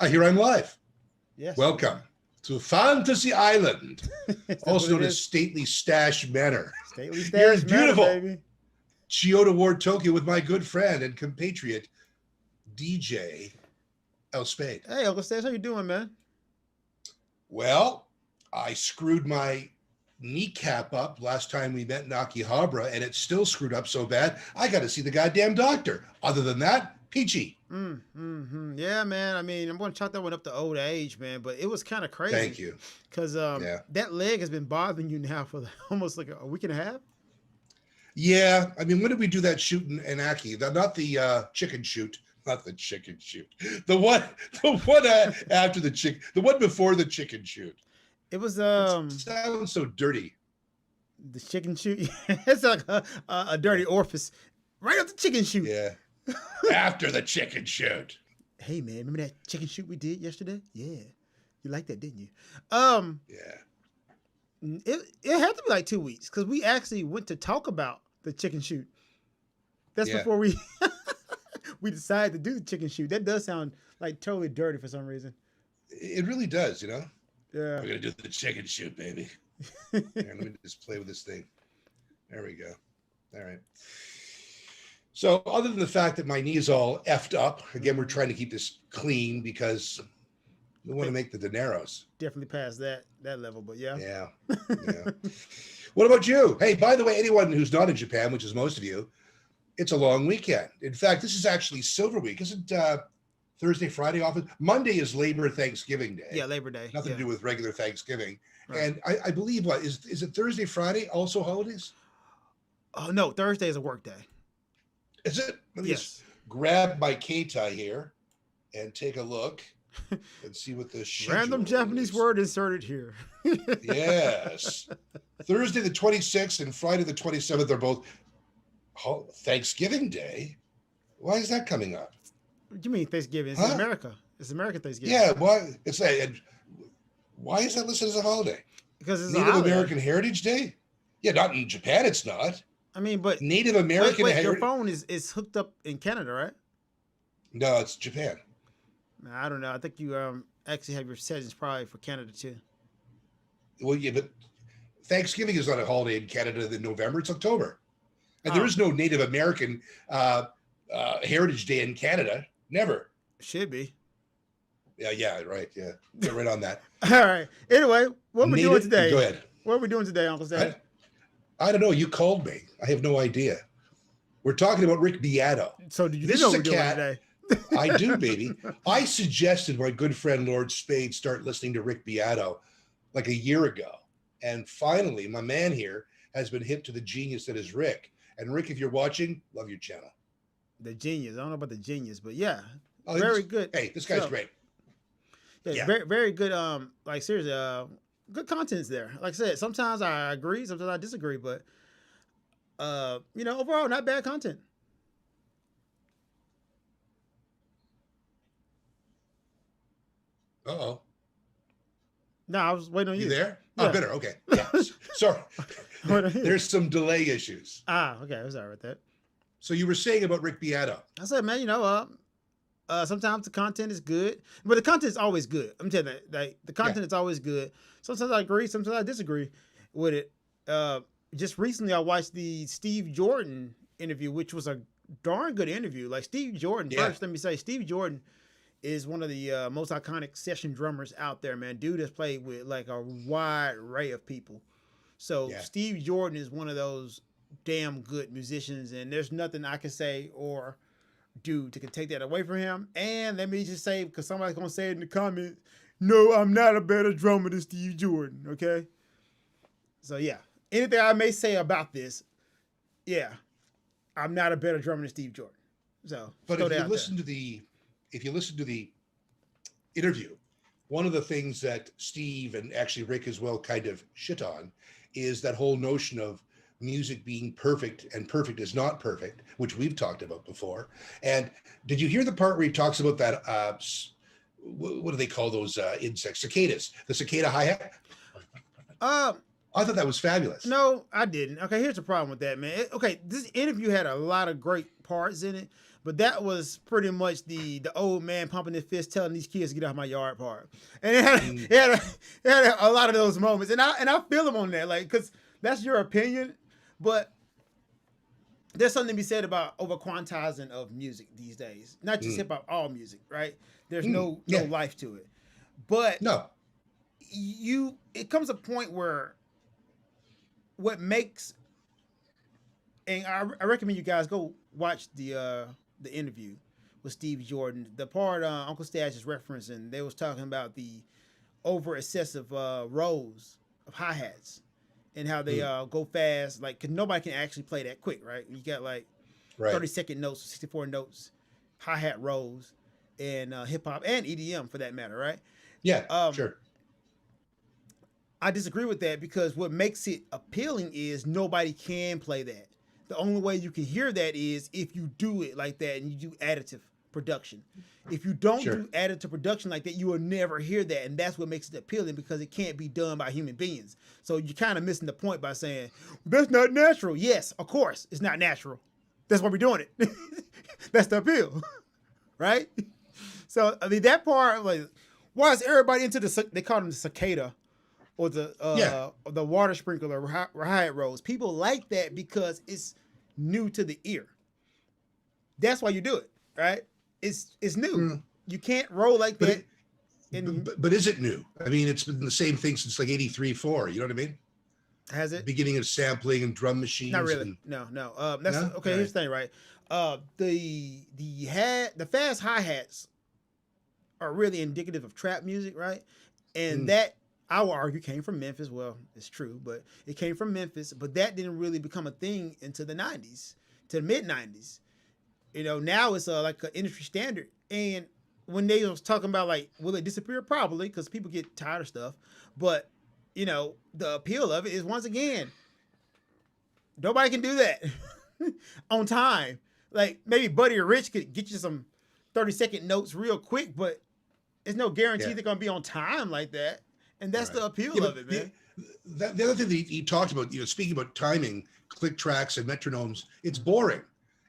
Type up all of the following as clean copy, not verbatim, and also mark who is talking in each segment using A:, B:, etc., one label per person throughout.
A: Here I'm live.
B: Yes.
A: Welcome to Fantasy Island,
B: That's what
A: also
B: it
A: known as
B: is.
A: Stately Stash Manor,
B: Stately
A: here
B: stash
A: in
B: matter,
A: beautiful
B: baby.
A: Chiyoda Ward, Tokyo, with my good friend and compatriot, DJ L-Spade.
B: Hey, Uncle Stash, how you doing, man?
A: Well, I screwed my kneecap up last time we met in Akihabara, and it's still screwed up so bad, I got to see the goddamn doctor. Other than that, peachy.
B: Yeah, man. I mean, I'm going to chalk that one up to old age, man. But it was kind of crazy
A: Thank you.
B: because
A: Yeah.
B: that leg has been bothering you now for almost like a week and a half.
A: Yeah, I mean, when did we do that shoot in Aki? Not the chicken shoot, not the chicken shoot. The one, after the chicken, the one before the chicken shoot.
B: It was
A: It sounds so dirty.
B: the chicken shoot. It's like a dirty orifice right up the chicken shoot.
A: Yeah, after the chicken shoot.
B: Hey, man, remember that chicken shoot we did yesterday? Yeah, you liked that, didn't you?
A: Yeah,
B: It had to be like 2 weeks because we actually went to talk about the chicken shoot. That's
A: Yeah.
B: before we we decided to do the chicken shoot. That does sound like totally dirty for some reason.
A: it really does.
B: Yeah.
A: We're gonna do the chicken shoot, baby. Here, let me just play with this thing. There we go. All right. So, other than the fact that my knee is all effed up, again, we're trying to keep this clean because we want to make the dineros.
B: Definitely past that level, but yeah.
A: Yeah. Yeah. What about you? Hey, by the way, anyone who's not in Japan, which is most of you, it's a long weekend. In fact, this is actually Silver Week. Isn't Thursday, Friday off? Monday is Thanksgiving Day.
B: Yeah, Labor Day.
A: Nothing to do with regular Thanksgiving.
B: Right.
A: And I believe what is it Thursday, Friday also holidays?
B: Oh no, Thursday is a work day.
A: Is it? Let me
B: Yes.
A: just grab my Keitai here and take a look and see what the
B: Random
A: schedule
B: Japanese
A: is.
B: word inserted here.
A: Yes. Thursday the 26th and Friday the 27th are both Thanksgiving Day. Why is that coming up?
B: What do you mean Thanksgiving? It's
A: Huh?
B: in America. It's American Thanksgiving.
A: Yeah, why? It's and why is that listed as a holiday?
B: Because it's a
A: Native
B: holiday.
A: American Heritage Day? Yeah, not in Japan. It's not.
B: I mean, but
A: Native American
B: wait, your
A: Heritage.
B: phone is hooked up in Canada, right?
A: No, it's Japan.
B: I don't know. I think you actually have your settings probably for Canada too.
A: Well, yeah, but Thanksgiving is not a holiday in Canada in November. It's October, and there
B: Oh.
A: is no Native American Heritage Day in Canada. Never.
B: Should be.
A: Yeah, right. Yeah, get right on that.
B: All right. Anyway, what are we doing today?
A: Go ahead.
B: What are we doing today, Uncle Stan?
A: I don't know. You called me. I have no idea. We're talking about Rick Beato.
B: So did you
A: This
B: know
A: is
B: what
A: a
B: we're doing
A: cat.
B: today?
A: I do, baby. I suggested my good friend Lord Spade start listening to Rick Beato like a year ago. And finally, my man here has been hip to the genius that is Rick. And Rick, if you're watching, love your channel.
B: The genius. I don't know about the genius, but yeah,
A: Oh,
B: very good.
A: Hey, this guy's
B: So,
A: great.
B: Yeah,
A: Yeah.
B: very very good. Like seriously, good contents there. Like I said, sometimes I agree, sometimes I disagree, but overall, not bad content.
A: Uh-oh.
B: No, I was waiting on you.
A: You there?
B: Yeah.
A: Oh, better. Okay. Yeah. Sorry.
B: Waiting on you.
A: There's some delay issues.
B: Okay, I was all right with that.
A: So you were saying about Rick Beato.
B: I said, man, sometimes the content is good, but the content is always good. I'm telling you, like the content is always good. Sometimes I agree, sometimes I disagree with it. Just recently, I watched the Steve Jordan interview, which was a darn good interview. Like Steve Jordan,
A: Yeah.
B: first, let me say, Steve Jordan is one of the most iconic session drummers out there, man. Dude has played with like a wide array of people. So
A: Yeah.
B: Steve Jordan is one of those damn good musicians, and there's nothing I can say or do to take that away from him. And let me just say, because somebody's gonna say it in the comments, no, I'm not a better drummer than Steve Jordan. Okay. So yeah, anything I may say about this, yeah, I'm not a better drummer than Steve Jordan. So,
A: But
B: throw
A: if
B: that
A: you
B: out
A: listen to the interview, one of the things that Steve and actually Rick as well kind of shit on is that whole notion of music being perfect and perfect is not perfect, which we've talked about before. And did you hear the part where he talks about that? What do they call those insects? Cicadas. The cicada hi-hat.
B: there.
A: I thought that was fabulous.
B: No, I didn't. Okay, here's the problem with that, man. Okay, this interview had a lot of great parts in it, But that was pretty much the old man pumping his fist, telling these kids to get off my yard part. And it had a lot of those moments, and I feel him on that, like, because that's your opinion, but there's something to be said about over quantizing of music these days. Not just hip hop, all music, right? There's no life to it, but
A: No.
B: It comes a point where what makes, and I recommend you guys go watch the interview with Steve Jordan. The part Uncle Stash is referencing, they was talking about the over excessive rows of hi-hats and how they go fast, like, cause nobody can actually play that quick, right? You got like 30-second notes, 64 notes, hi-hat rows, and hip hop and EDM for that matter, right?
A: Yeah, sure.
B: I disagree with that because what makes it appealing is nobody can play that. The only way you can hear that is if you do it like that and you do additive production. If you don't do additive production like that, you will never hear that. And that's what makes it appealing, because it can't be done by human beings. So you're kind of missing the point by saying, that's not natural. Yes, of course, it's not natural. That's why we're doing it. That's the appeal, right? So, I mean, that part, like, why is everybody into they call them the cicada, or the water sprinkler riot roads? People like that because it's new to the ear. That's why you do it, right? It's new. You can't roll like that.
A: But is it new? I mean, it's been the same thing since like 83-4. You know what I mean?
B: Has it?
A: Beginning of sampling and drum machines.
B: Not really. No. That's no? Okay. Right. Here's the thing, right? The fast hi-hats are really indicative of trap music, right? And that, I will argue, came from Memphis. Well, it's true, but it came from Memphis. But that didn't really become a thing into the 90s, to the mid 90s. You know, now it's like an industry standard. And when they was talking about, like, will it disappear? Probably, because people get tired of stuff. But, you know, the appeal of it is, once again, nobody can do that on time. Like, maybe Buddy or Rich could get you some 30-second notes real quick, but there's no guarantee they're going to be on time like that. And that's the appeal of it, man.
A: The other thing that he talked about, you know, speaking about timing, click tracks and metronomes, it's boring.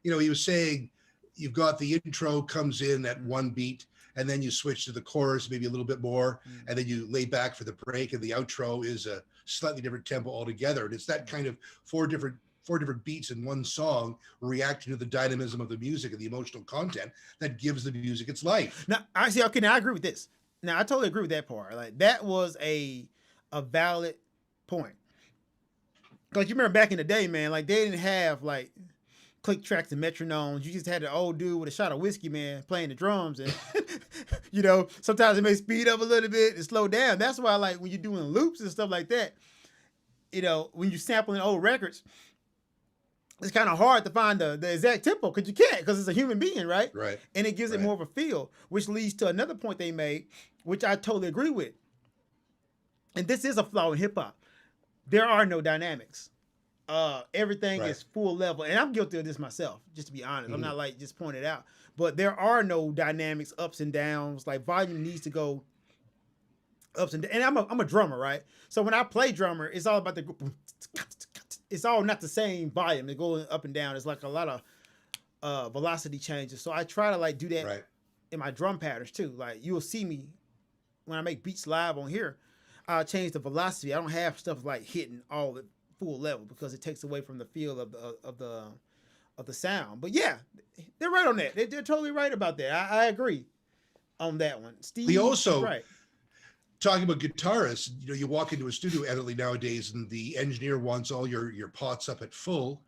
A: You know, he was saying you've got the intro comes in at one beat, and then you switch to the chorus, maybe a little bit more, and then you lay back for the break, and the outro is a slightly different tempo altogether. And it's that kind of four different beats in one song reacting to the dynamism of the music and the emotional content that gives the music its life.
B: Now, I see. Okay, now I agree with this. Now, I totally agree with that part. Like, that was a valid point. Because you remember back in the day, man, like, they didn't have, like, click tracks and metronomes. You just had the old dude with a shot of whiskey, man, playing the drums. And, you know, sometimes it may speed up a little bit and slow down. That's why, like, when you're doing loops and stuff like that, you know, when you're sampling old records, it's kind of hard to find the exact tempo, because you can't, because it's a human being, right?
A: Right.
B: And it gives it more of a feel, which leads to another point they made, which I totally agree with. And this is a flaw in hip hop. There are no dynamics. Everything is full level. And I'm guilty of this myself, just to be honest. I'm not like just pointing it out. But there are no dynamics, ups and downs. Like, volume needs to go ups and downs. And I'm a drummer, right? So when I play drummer, it's all about it's all not the same volume. They're going up and down. It's like a lot of velocity changes. So I try to, like, do that in my drum patterns too. Like, you'll see me when I make beats live on here, I'll change the velocity. I don't have stuff like hitting all the full level, because it takes away from the feel of the sound. But yeah, they're right on that. They're totally right about that. I agree on that one. Steve,
A: we also talking about guitarists. You know, you walk into a studio evidently nowadays, and the engineer wants all your pots up at full,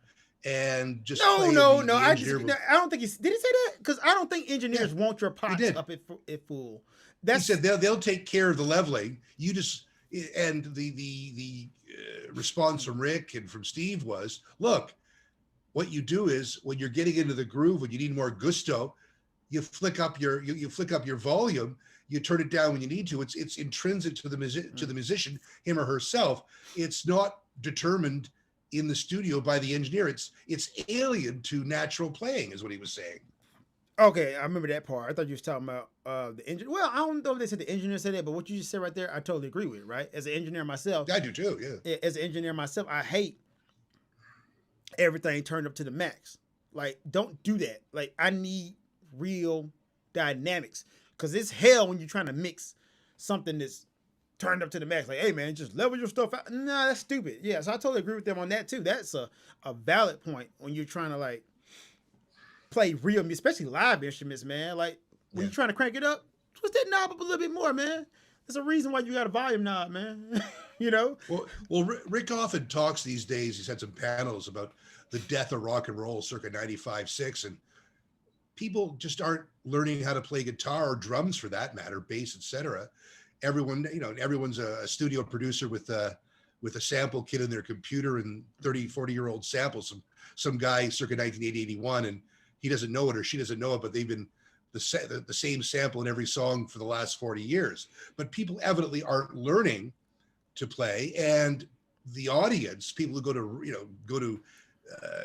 A: and just
B: no. I don't think did he say that? Because I don't think engineers want your pots up at full.
A: He said they'll take care of the leveling. You just, and the response from Rick and from Steve was, look, what you do is, when you're getting into the groove, when you need more gusto, you flick up your volume. You turn it down when you need to. It's intrinsic to the musician, him or herself. It's not determined in the studio by the engineer. It's alien to natural playing, is what he was saying.
B: Okay, I remember that part. I thought you was talking about the engineer. Well, I don't know if they said the engineer said that, but what you just said right there, I totally agree with, right? As an engineer myself.
A: I do too, yeah.
B: As an engineer myself, I hate everything turned up to the max. Like, don't do that. Like, I need real dynamics because it's hell when you're trying to mix something that's turned up to the max. Like, hey man, just level your stuff out. Nah, that's stupid. Yeah, so I totally agree with them on that too. That's a valid point when you're trying to like play real music, especially live instruments, man. Like when
A: Yeah.
B: you're trying to crank it up, twist that knob up a little bit more, man. There's a reason why you got a volume knob, man. You know?
A: Well, Rick often talks these days. He's had some panels about the death of rock and roll circa 95-6, and people just aren't learning how to play guitar or drums for that matter, bass, etc. Everyone's a studio producer with a sample kit in their computer and 30, 40-year-old samples, some guy circa 1981, and he doesn't know it or she doesn't know it, but they've been the same sample in every song for the last 40 years. But people evidently aren't learning to play, and the audience, people who go to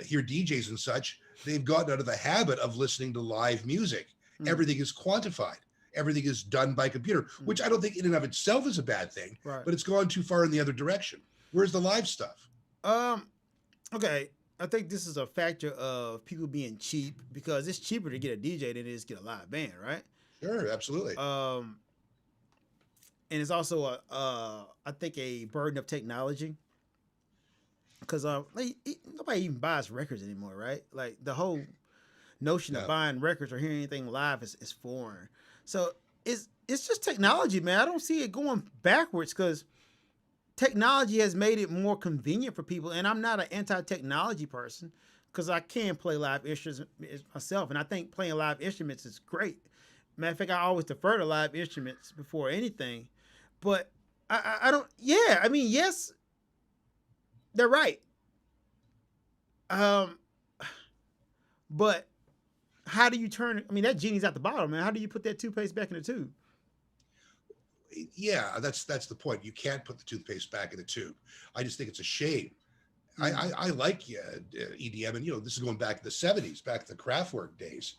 A: hear DJs and such, they've gotten out of the habit of listening to live music. Everything is quantified. Everything is done by computer, which I don't think in and of itself is a bad thing,
B: right.
A: But it's gone too far in the other direction. Where's the live stuff?
B: Okay. I think this is a factor of people being cheap because it's cheaper to get a DJ than it is to get a live band, right?
A: Sure, absolutely.
B: And it's also I think a burden of technology because nobody even buys records anymore, right? Like the whole notion of buying records or hearing anything live is foreign. So it's just technology, man. I don't see it going backwards because technology has made it more convenient for people. And I'm not an anti-technology person because I can play live instruments myself. And I think playing live instruments is great. Matter of fact, I always defer to live instruments before anything. But I don't, yeah, I mean, yes, they're right. But how do you turn, I mean, that genie's out the bottle, man. How do you put that toothpaste back in the tube?
A: Yeah, that's the point. You can't put the toothpaste back in the tube. I just think it's a shame. I like EDM, and this is going back to the 70s, back to the Kraftwerk days.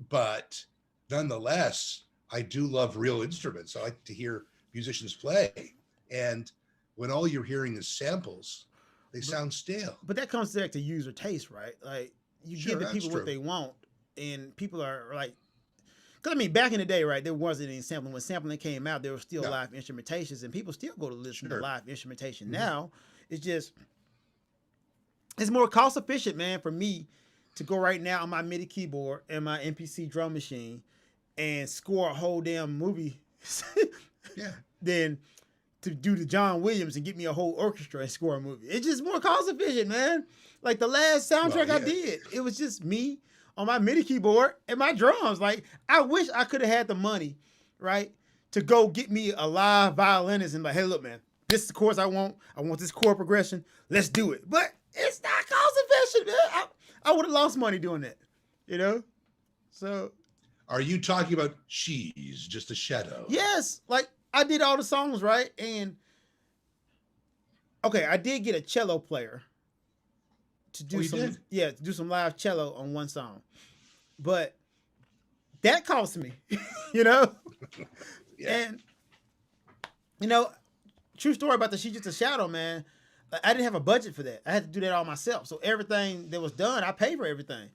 A: But nonetheless, I do love real instruments. I like to hear musicians play. And when all you're hearing is samples, they sound stale.
B: But that comes back to user taste, right? Like you give the people what they want, and people are like, because I mean, back in the day, right, there wasn't any sampling. When sampling came out, there were still live instrumentations, and people still go to listen to live instrumentation. Now, it's more cost efficient, man, for me to go right now on my MIDI keyboard and my MPC drum machine and score a whole damn movie than to do the John Williams and get me a whole orchestra and score a movie. It's just more cost efficient, man. Like the last soundtrack I did, it was just me on my MIDI keyboard and my drums. Like, I wish I could have had the money, right, to go get me a live violinist and like, hey, look, man, this is the chords I want. I want this chord progression. Let's do it. But it's not cost efficient, man. I would have lost money doing that, So.
A: Are you talking about She's Just a Shadow?
B: Yes. Like, I did all the songs, right? And, okay, I did get a cello player to do to do some live cello on one song. But that cost me, Yeah. And, true story about the She's Just a Shadow, man. I didn't have a budget for that. I had to do that all myself. So everything that was done, I paid for everything.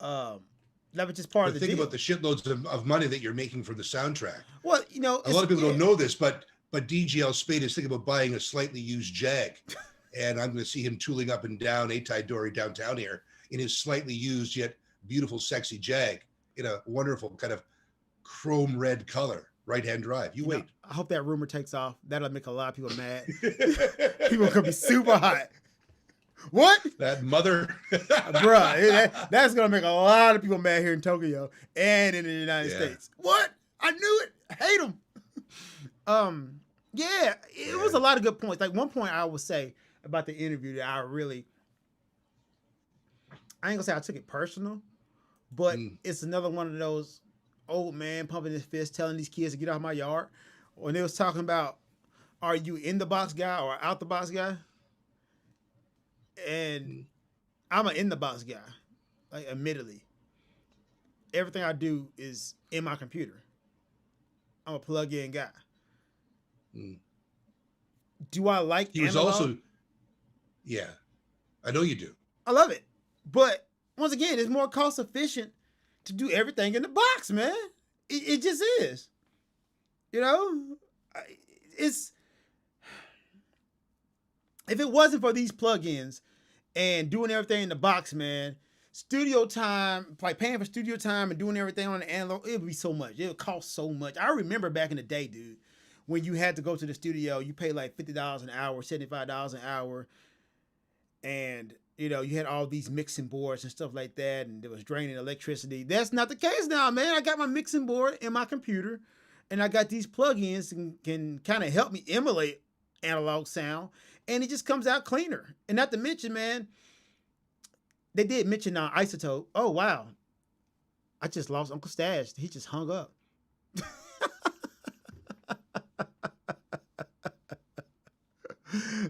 B: That was just part of the deal.
A: Think about the shitloads of money that you're making from the soundtrack.
B: Well,
A: a lot of people don't know this, but DJ L-Spade is thinking about buying a slightly used Jag. And I'm going to see him tooling up and down Atai Dory downtown here in his slightly used yet beautiful, sexy Jag in a wonderful kind of chrome red color, right-hand drive. You wait.
B: I hope that rumor takes off. That'll make a lot of people mad. People are going to be super hot. What?
A: That mother.
B: Bruh, that's going to make a lot of people mad here in Tokyo and in the United States. What? I knew it. I hate them. It was a lot of good points. Like one point I would say about the interview that I ain't gonna say I took it personal, but it's another one of those old man pumping his fist telling these kids to get out of my yard. When they was talking about, are you in the box guy or out the box guy? And I'm an in the box guy. Like, admittedly, everything I do is in my computer. I'm a plug-in guy. Do I like
A: He was
B: analog?
A: also, I know you do.
B: I love it. But once again, it's more cost efficient to do everything in the box, man. It just is. You know, it's if it wasn't for these plugins and doing everything in the box, man, studio time, like paying for studio time and doing everything on the analog, it would be so much. It would cost so much. I remember back in the day, dude, when you had to go to the studio, you pay like $50 an hour, $75 an hour, and you know, you had all these mixing boards and stuff like that, and it was draining electricity. That's not the case now, man. I got my mixing board in my computer, and I got these plugins that can kind of help me emulate analog sound, and it just comes out cleaner. And not to mention, man, they did mention Isotope. Oh, wow. I just lost Uncle Stash. He just hung up.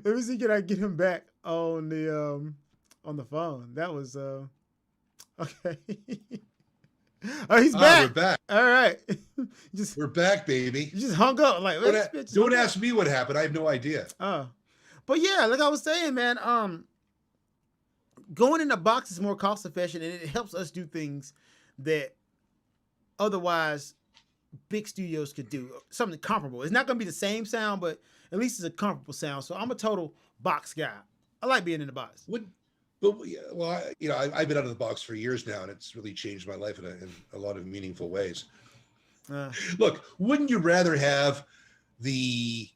B: Let me see, can I get him back on the phone? That was okay. Oh, he's back.
A: We're back.
B: All right.
A: We're back, baby.
B: You just hung up. Like,
A: don't ask me what happened. I have no idea.
B: Oh. But yeah, like I was saying, man, going in the box is more cost efficient, and it helps us do things that otherwise big studios could do. Something comparable. It's not going to be the same sound, but at least it's a comparable sound. So I'm a total box guy. I like being in the box.
A: I've been out of the box for years now, and it's really changed my life in a lot of meaningful ways. Look, wouldn't you rather have the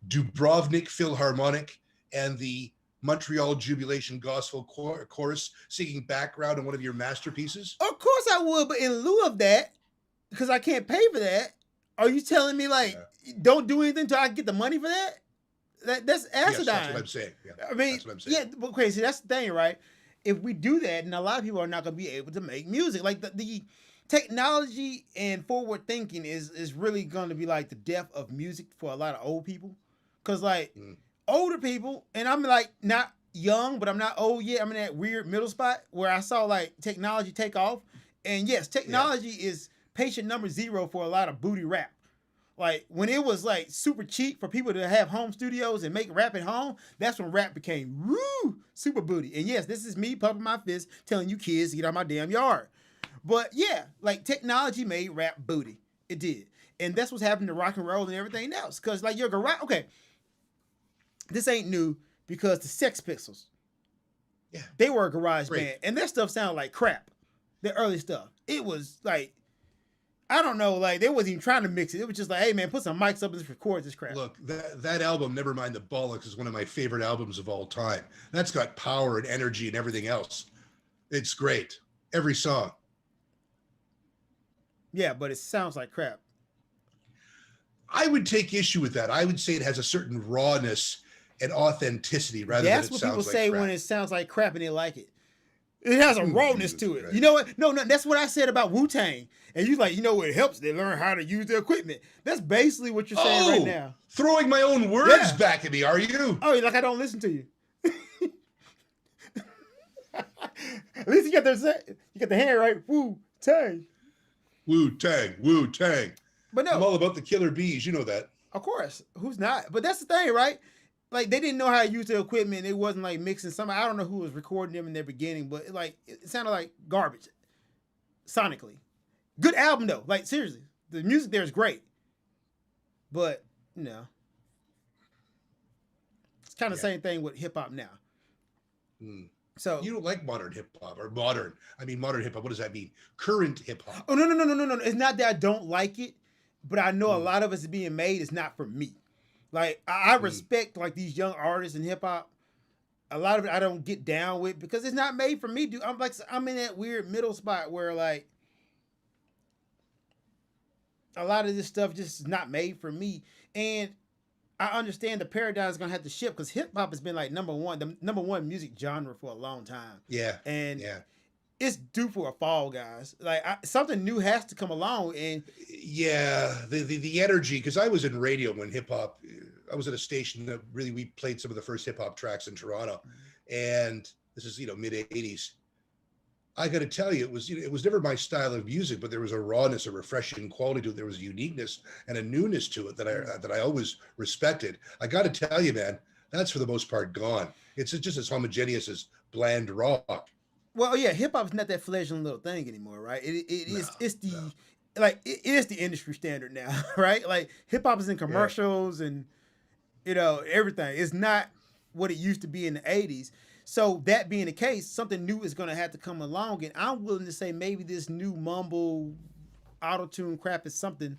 A: Dubrovnik Philharmonic and the Montreal Jubilation Gospel Chorus singing background on one of your masterpieces?
B: Of course I would, but in lieu of that, because I can't pay for that, are you telling me don't do anything until I get the money for that? That's asinine. Yes,
A: that's what I'm saying. Yeah,
B: I mean,
A: that's what I'm saying.
B: Yeah, but crazy. That's the thing, right? If we do that, and a lot of people are not going to be able to make music. Like the technology and forward thinking is really going to be like the death of music for a lot of old people. Because older people, and I'm like not young, but I'm not old yet. I'm in that weird middle spot where I saw like technology take off. And yes, technology is patient number 0 for a lot of booty rap. Like when it was like super cheap for people to have home studios and make rap at home, that's when rap became super booty. And yes, this is me pumping my fist telling you kids to get out of my damn yard. But yeah, like technology made rap booty. It did. And that's what's happening to rock and roll and everything else. Cause like your garage, okay, this ain't new because the Sex Pistols, they were a garage band and their stuff sounded like crap. The early stuff. It was like, I don't know, like they wasn't even trying to mix it. It was just like, hey man, put some mics up and just record this crap.
A: Look, that album, Nevermind the Bollocks, is one of my favorite albums of all time. That's got power and energy and everything else. It's great. Every song.
B: Yeah, but it sounds like crap.
A: I would take issue with that. I would say it has a certain rawness and authenticity rather than it sounds like crap. That's what people say
B: when it sounds like crap and they like it. It has a rawness to it. Right. You know what? No, that's what I said about Wu-Tang. And you like, it helps. They learn how to use their equipment. That's basically what you're saying right now.
A: Throwing my own words back at me, are you?
B: Oh, like I don't listen to you. At least you got the hand right. Wu-Tang.
A: Wu-Tang. Wu-Tang.
B: But no.
A: I'm all about the killer bees. You know that.
B: Of course. Who's not? But that's the thing, right? Like they didn't know how to use their equipment. It wasn't like mixing something. I don't know who was recording them in their beginning, but it sounded like garbage sonically. Good album though. Like seriously, the music there is great, but it's kind of the same thing with hip hop now. So
A: you don't like modern hip hop or modern? I mean, modern hip hop. What does that mean? Current hip hop?
B: Oh no. It's not that I don't like it, but I know a lot of it's being made. It's not for me. Like I respect like these young artists in hip hop. A lot of it I don't get down with because it's not made for me, dude. I'm in that weird middle spot where like a lot of this stuff just is not made for me. And I understand the paradigm is gonna have to shift because hip hop has been like the number one music genre for a long time.
A: Yeah.
B: And it's due for a fall, guys. Like something new has to come along. And
A: the energy, because I was in radio when hip hop. I was at a station that we played some of the first hip hop tracks in Toronto, and this is mid '80s. I got to tell you, it was never my style of music, but there was a rawness, a refreshing quality to it. There was a uniqueness and a newness to it that I always respected. I got to tell you, man, that's for the most part gone. It's just as homogeneous as bland rock.
B: Well, yeah, hip hop is not that fledgling little thing anymore, right?
A: No,
B: It's the
A: no.
B: like it is the industry standard now, right? Like hip hop is in
A: Yeah.
B: commercials and everything. It's not what it used to be in the 80s. So that being the case, something new is going to have to come along, and I'm willing to say maybe this new mumble auto tune crap is something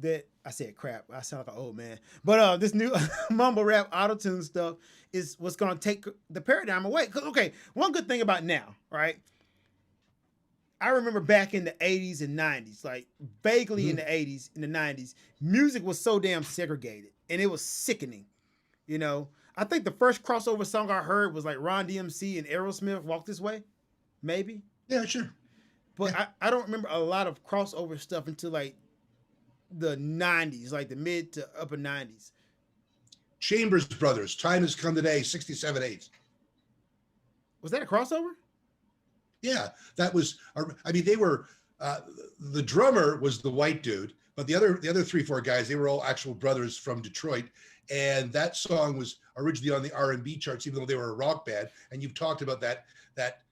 B: that I said crap. I sound like an old man, but this new mumble rap auto tune stuff is what's going to take the paradigm away. 'Cause, okay, one good thing about now, right? I remember back in the 80s and 90s, like vaguely in the 80s, in the 90s, music was so damn segregated and it was sickening. I think the first crossover song I heard was like Ron DMC and Aerosmith, Walk This Way, maybe.
A: Yeah, sure.
B: But
A: Yeah.
B: I don't remember a lot of crossover stuff until like the 90s, like the mid to upper 90s.
A: Chambers Brothers, Time Has Come Today, 67/8.
B: Was that a crossover?
A: Yeah, that was. I mean, they were. The drummer was the white dude, but the other 3-4 guys, they were all actual brothers from Detroit, and that song was originally on the R&B charts, even though they were a rock band. And you've talked about that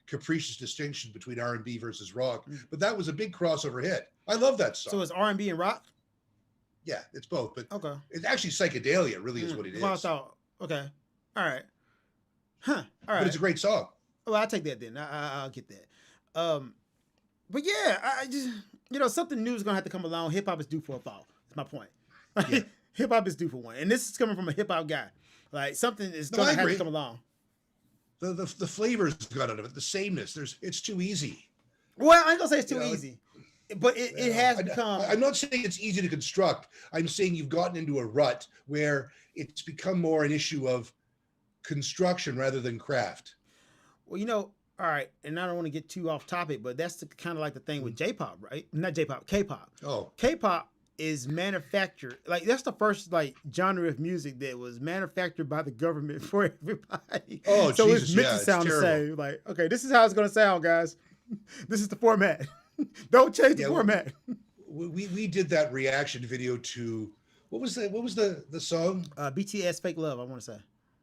A: capricious distinction between R&B versus rock, but that was a big crossover hit. I love that song.
B: So it's R&B and rock?
A: Yeah, it's both, but
B: Okay.
A: it's actually psychedelia. Really, is what it is.
B: Well, I thought, okay, all right, huh, all right.
A: But it's a great song.
B: Well, I'll take that then. I'll get that. But yeah, I just something new is gonna have to come along. Hip hop is due for a fall. That's my point.
A: Yeah.
B: Hip hop is due for one, and this is coming from a hip hop guy. Like something is gonna have to come along.
A: The flavors got out of it, the sameness. It's too easy.
B: Well, I ain't gonna say it's too easy, but it has become.
A: I'm not saying it's easy to construct. I'm saying you've gotten into a rut where it's become more an issue of construction rather than craft.
B: Well, all right, and I don't want to get too off topic, but that's kind of like the thing with J-pop, right? Not J-pop, K-pop.
A: Oh,
B: K-pop is manufactured. Like that's the first like genre of music that was manufactured by the government for everybody.
A: Oh,
B: so
A: Jesus,
B: it's meant
A: yeah,
B: to sound
A: it's
B: the same. Like, okay, this is how it's gonna sound, guys. This is the format. Don't change the format.
A: We did that reaction video to what was the song?
B: BTS Fake Love, I want to say.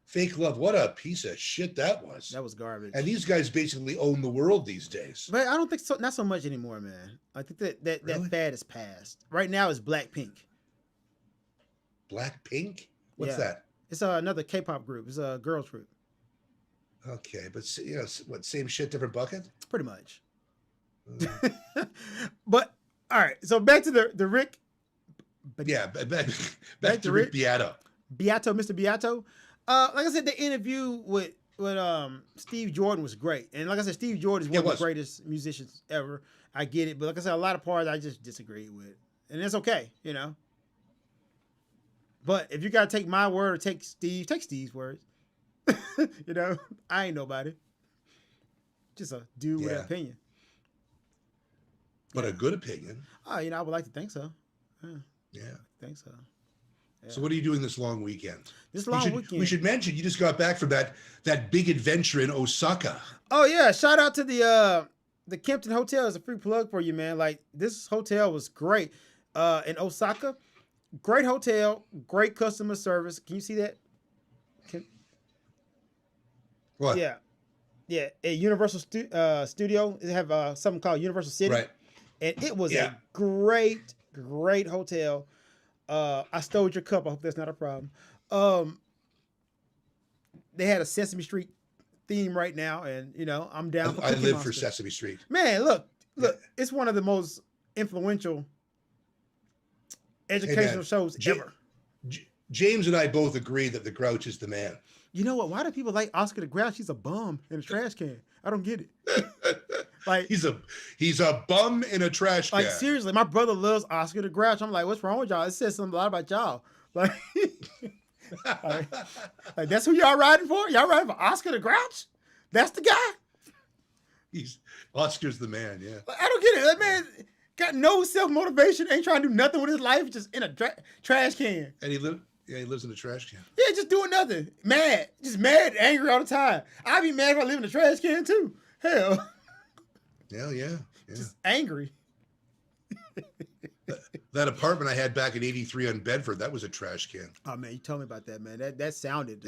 A: Fake Love. What a piece of shit that was.
B: That was garbage.
A: And these guys basically own the world these days.
B: But I don't think so. Not so much anymore, man. I think that
A: Really?
B: fad is past. Right now it's Blackpink.
A: Blackpink? What's
B: Yeah.
A: that?
B: It's another K-pop group. It's a girls group.
A: Okay, but what? Same shit, different bucket.
B: Pretty much. But all right. So back to the Rick.
A: Yeah, back to Rick Beato.
B: Mr. Beato. Like I said, the interview with Steve Jordan was great, and like I said, Steve Jordan is one of the greatest musicians ever. I get it, but like I said, a lot of parts I just disagree with, and it's okay, But if you gotta take my word or take Steve's words. I ain't nobody. Just a dude with an opinion.
A: But a good opinion.
B: Oh, I would like to think so.
A: Yeah.
B: I think so. Yeah.
A: So what are you doing this long weekend?
B: Weekend.
A: We should mention you just got back from that big adventure in Osaka.
B: Oh yeah, shout out to the Kempton Hotel. Is a free plug for you, man. Like this hotel was great. In Osaka, great hotel, great customer service. Can you see that?
A: What?
B: Yeah. At Universal Studio, they have something called Universal City,
A: right?
B: And it was a great hotel. I stole your cup. I hope that's not a problem. They had a Sesame Street theme right now, and I'm down.
A: I live for Sesame Street.
B: Man, look, it's one of the most influential educational shows ever.
A: James and I both agree that the Grouch is the man.
B: You know what? Why do people like Oscar the Grouch? He's a bum in a trash can. I don't get it. Like
A: he's a bum in a trash can.
B: Like seriously, my brother loves Oscar the Grouch. I'm like, what's wrong with y'all? It says something a lot about y'all. Like, like that's who y'all riding for? Y'all riding for Oscar the Grouch? That's the guy?
A: Oscar's the man, yeah.
B: Like, I don't get it. That man got no self-motivation, ain't trying to do nothing with his life, just in a trash can.
A: And he lives in a trash can.
B: Yeah, just doing nothing. Mad. Just mad, angry all the time. I'd be mad if I live in a trash can too. Hell.
A: Yeah.
B: Just angry.
A: That apartment I had back in '83 on Bedford, that was a trash can.
B: Oh man, you told me about that, man. That sounded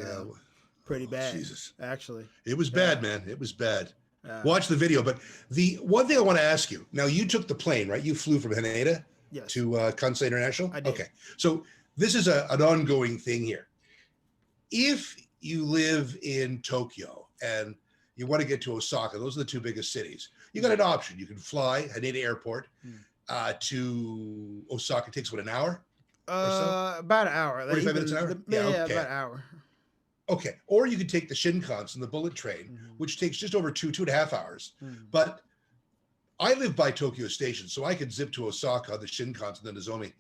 B: pretty bad.
A: Jesus.
B: Actually.
A: It was bad, man. It was bad. Watch the video. But the one thing I want to ask you now, you took the plane, right? You flew from Haneda
B: Yes.
A: to Kansai International.
B: I did.
A: Okay, so this is an ongoing thing here. If you live in Tokyo and you want to get to Osaka, those are the two biggest cities. You got an option. You can fly Haneda Airport to Osaka. It takes what, an hour? Or so?
B: About an hour.
A: 45 minutes an hour?
B: Yeah,
A: okay.
B: about an hour.
A: Okay. Or you could take the Shinkansen, the bullet train, which takes just over 2.5 hours. But I live by Tokyo Station, so I could zip to Osaka on the Shinkansen, the Nozomi,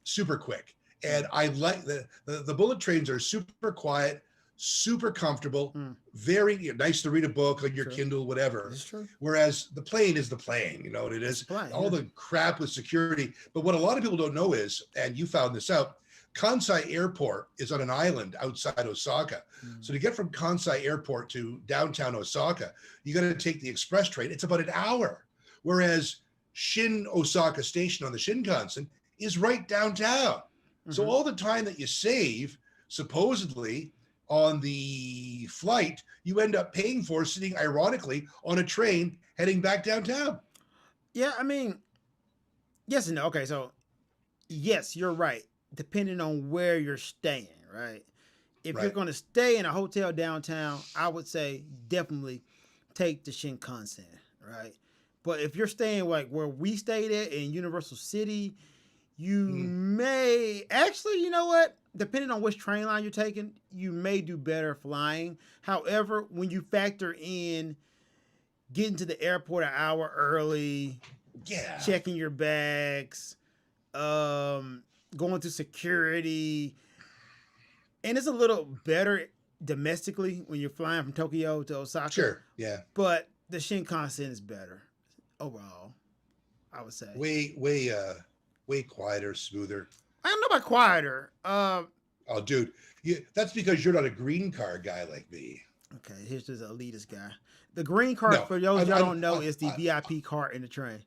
A: super quick. And I like the bullet trains are super quiet, super comfortable, very nice to read a book on your Kindle, whatever.
B: That's true.
A: Whereas the plane is the plane, you know what it is? All the crap with security. But what a lot of people don't know is, and you found this out, Kansai Airport is on an island outside Osaka. So to get from Kansai Airport to downtown Osaka, you got to take the express train. It's about an hour. Whereas Shin Osaka Station on the Shinkansen is right downtown. So all the time that you save, supposedly, on the flight, you end up paying for sitting, ironically, on a train heading back downtown.
B: Yeah, I mean, yes and no. Okay, so yes, you're right. Depending on where you're staying, right? If you're going to stay in a hotel downtown, I would say definitely take the Shinkansen, right? But if you're staying like where we stayed at in Universal City, you may actually, you know what? Depending on which train line you're taking, you may do better flying. However, when you factor in getting to the airport an hour early, checking your bags, going through security, and it's a little better domestically when you're flying from Tokyo to Osaka.
A: Sure, yeah.
B: But the Shinkansen is better overall, I would say.
A: Way quieter, smoother.
B: I don't know about quieter.
A: Oh, dude, that's because you're not a green card guy like me.
B: Okay, here's this elitist guy. The green card, for those y'all don't know, is the VIP card in the train.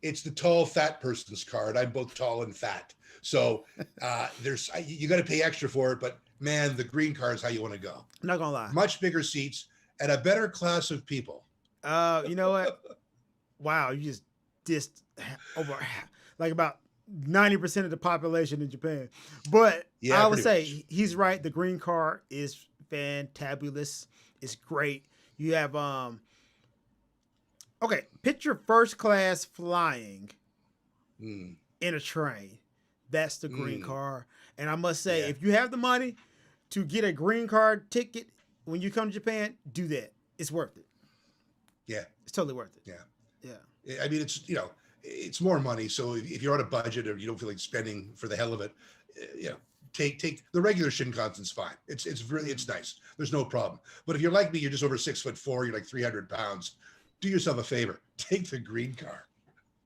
A: It's the tall, fat person's card. I'm both tall and fat. So you got to pay extra for it. But, man, the green card is how you want to go.
B: I'm not going to lie.
A: Much bigger seats and a better class of people.
B: You know what? Wow, you just dissed over like about 90% of the population in Japan. But I would say he's right. The green card is fantabulous. It's great. You have okay, picture first class flying in a train. That's the green card. And I must say, if you have the money to get a green card ticket when you come to Japan, do that. It's worth it.
A: Yeah.
B: It's totally worth it.
A: Yeah.
B: Yeah.
A: I mean, it's more money. So if you're on a budget or you don't feel like spending for the hell of it, take the regular Shinkansen's fine. It's nice. There's no problem. But if you're like me, you're just over 6'4", you're like 300 pounds. Do yourself a favor. Take the green card.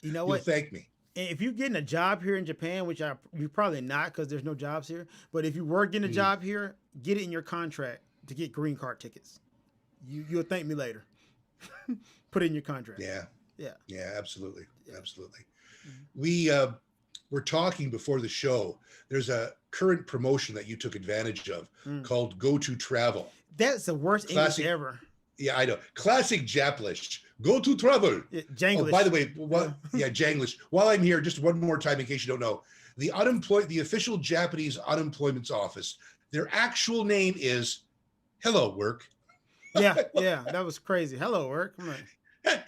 B: You know what?
A: You'll thank me.
B: And if you're getting a job here in Japan, which you're probably not because there's no jobs here, but if you were getting a job here, get it in your contract to get green card tickets. You'll thank me later. Put it in your contract. Yeah, absolutely. We're talking before the show. There's a current promotion that you took advantage of called Go to Travel. That's the worst English ever.
A: Yeah, I know. Classic Japlish. Go to travel.
B: Janglish.
A: Oh, by the way, Janglish. While I'm here, just one more time in case you don't know, the official Japanese unemployment office, their actual name is Hello Work.
B: Yeah, that was crazy. Hello Work. I'm like,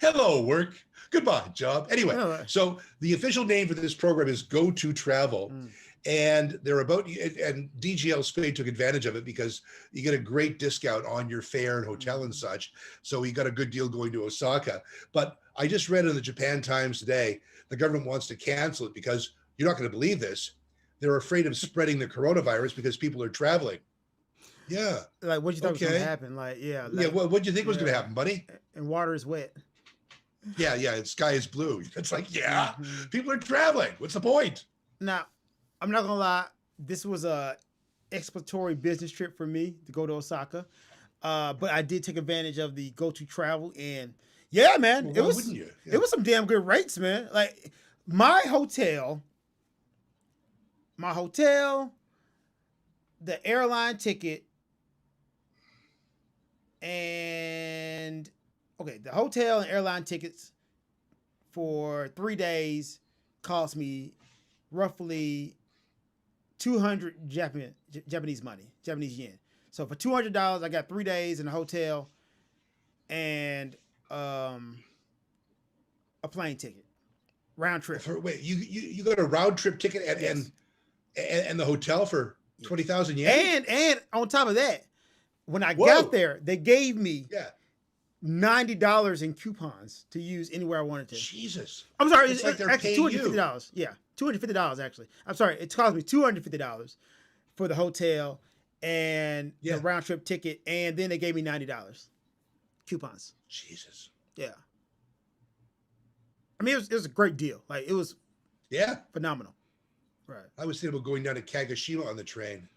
A: hello Work. Goodbye job. Anyway, so the official name for this program is Go to Travel. And and DJ L-Spade took advantage of it because you get a great discount on your fare and hotel and such. So he got a good deal going to Osaka. But I just read in the Japan Times today, the government wants to cancel it because you're not going to believe this. They're afraid of spreading the coronavirus because people are traveling. Yeah.
B: Like, what you thought was going to happen? What
A: do you think was going to happen, buddy?
B: And water is wet.
A: Yeah. And sky is blue. It's like, people are traveling. What's the point?
B: Now, I'm not gonna lie. This was a exploratory business trip for me to go to Osaka, but I did take advantage of the Go to Travel, and man, it was some damn good rates, man. Like my hotel, the airline ticket, and okay, the hotel and airline tickets for 3 days cost me roughly 200 Japanese money, Japanese yen. So for $200, I got 3 days in a hotel and a plane ticket, round trip.
A: Wait, you got a round trip ticket
B: Yes.
A: and the hotel for
B: Yes.
A: 20,000 yen?
B: And on top of that, when I
A: Whoa.
B: got there, they gave me
A: Yeah.
B: $90 in coupons to use anywhere I wanted to.
A: Jesus.
B: I'm sorry,
A: It's like they're
B: actually
A: paying
B: $250. Yeah, $250 actually. I'm sorry, it cost me $250 for the hotel and
A: Yeah.
B: the round trip ticket, and then they gave me $90 coupons.
A: Jesus.
B: Yeah, I mean it was a great deal. Like it was
A: Yeah.
B: phenomenal. Right.
A: I was thinking about going down to Kagoshima on the train.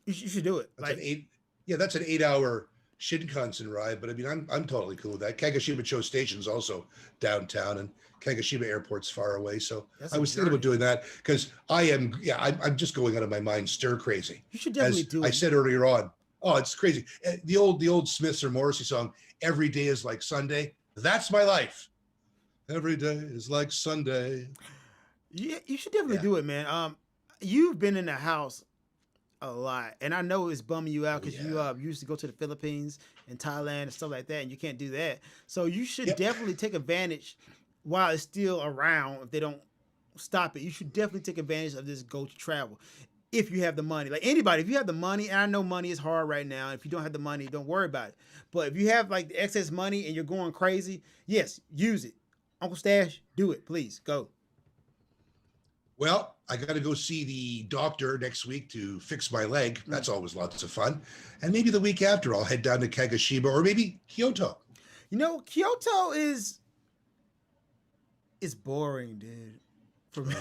B: You should do it.
A: That's
B: Like
A: an 8-hour Shinkansen ride, but I mean, I'm totally cool with that. Kagoshima Cho Station's also downtown, and Kagoshima Airport's far away. So
B: That's
A: I
B: a
A: was thinking about
B: journey.
A: doing that because I'm just going out of my mind, stir crazy.
B: You should definitely
A: As
B: do
A: I
B: it.
A: said earlier on, oh, it's crazy. The old Smiths or Morrissey song, "Every Day is Like Sunday." That's my life. Every day is like Sunday.
B: Yeah, you should definitely
A: Yeah.
B: do it, man. You've been in the house a lot, and I know it's bumming you out
A: Oh,
B: because
A: yeah.
B: you used to go to the Philippines and Thailand and stuff like that, and you can't do that. So you should
A: Yep.
B: definitely take advantage while it's still around. If they don't stop it, you should definitely take advantage of this go to travel if you have the money. Like anybody, if you have the money, and I know money is hard right now. If you don't have the money, don't worry about it. But if you have like the excess money and you're going crazy, yes, use it. Uncle Stash, do it, please go.
A: Well, I got to go see the doctor next week to fix my leg. That's always lots of fun. And maybe the week after, I'll head down to Kagoshima or maybe Kyoto.
B: You know, Kyoto is boring, dude. For me,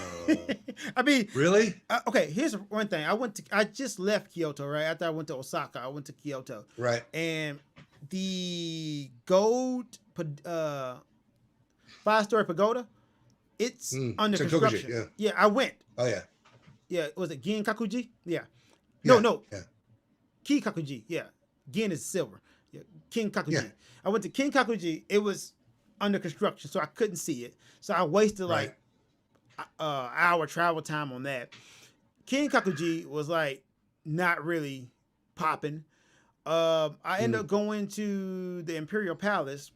B: I mean,
A: Really?
B: okay. Here's one thing. I just left Kyoto right after I went to Osaka. I went to Kyoto,
A: Right.
B: and the gold 5-story pagoda, it's under
A: Senkokuji,
B: construction.
A: yeah.
B: Yeah, I went.
A: Oh, yeah.
B: Yeah, was it Ginkakuji? Yeah.
A: Yeah,
B: No.
A: Yeah.
B: Kinkakuji. Yeah. Gin is silver. Yeah. Kinkakuji.
A: Yeah.
B: I went to Kinkakuji. It was under construction, so I couldn't see it. So I wasted
A: Right.
B: like hour travel time on that. Kinkakuji was like not really popping. I ended up going to the Imperial Palace,